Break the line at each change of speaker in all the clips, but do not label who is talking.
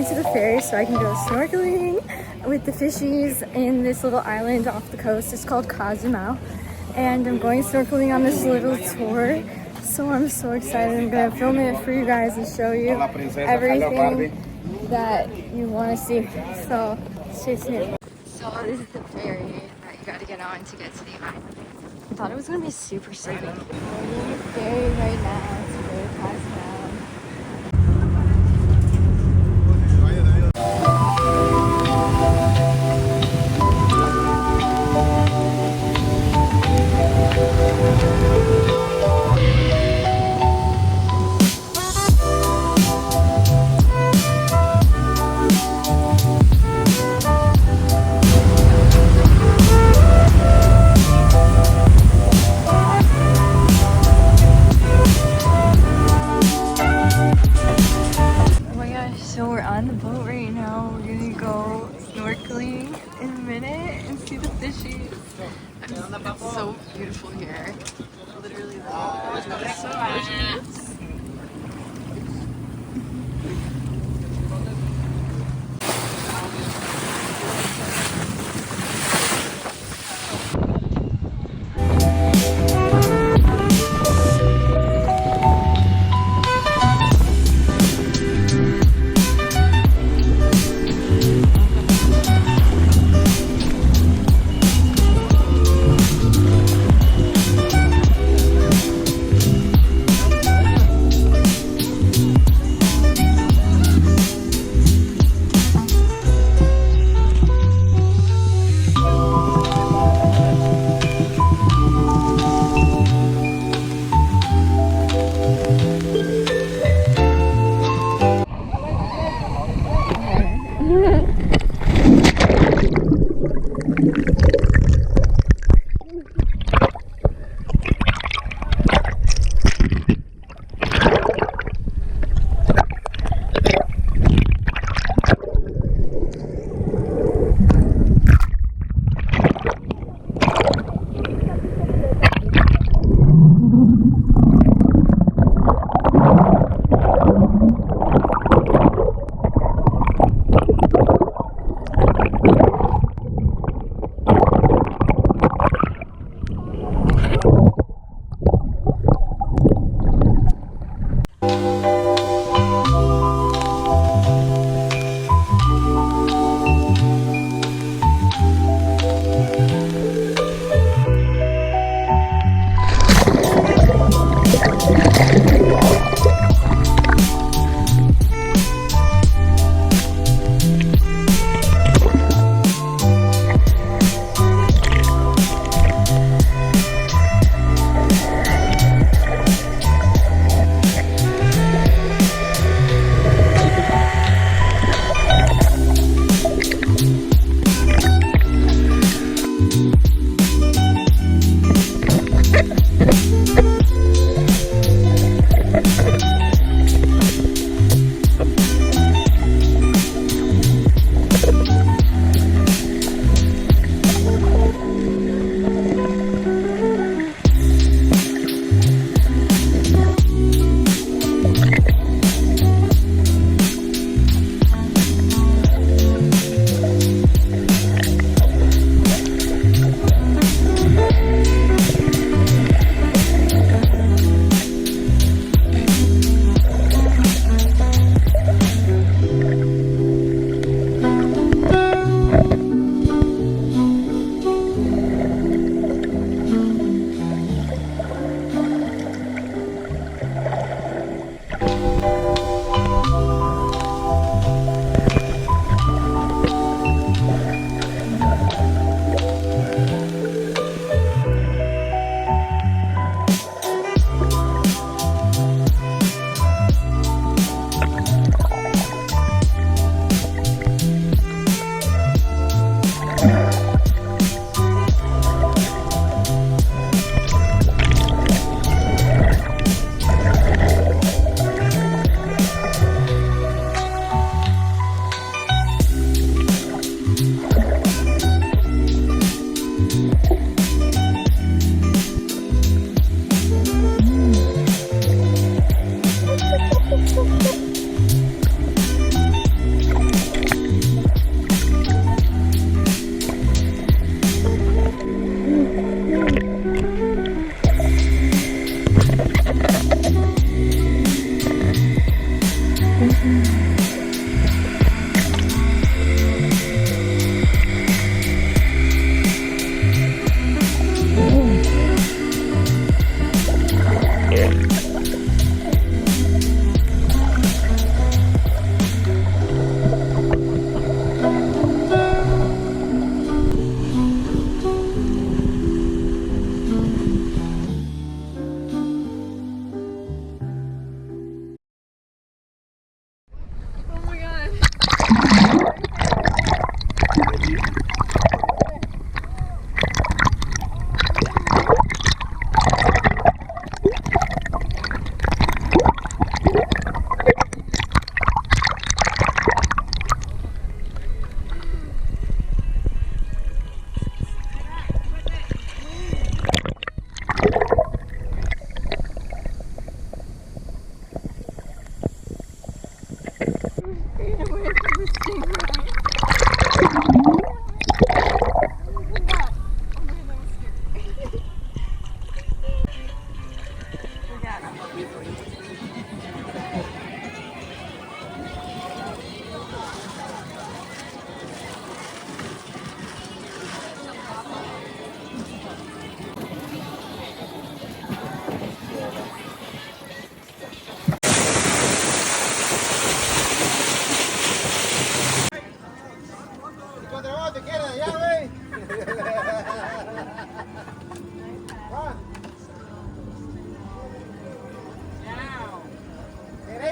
to the ferry so I can go snorkeling with the fishies in this little island off the coast. It's called Cozumel, and I'm going snorkeling on this little tour. So I'm so excited. I'm gonna film it for you guys and show you everything that you want to see. So stay tuned. So this is the ferry that you got to get on to get to the island. I thought it was gonna be super sleepy. We're in the ferry right now to go to Cozumel. So we're on the boat right now. We're gonna go snorkeling in a minute and see the fishies. It's so beautiful here. Literally, it's so gorgeous.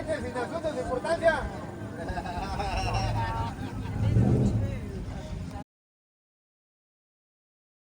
sin asuntos de importancia.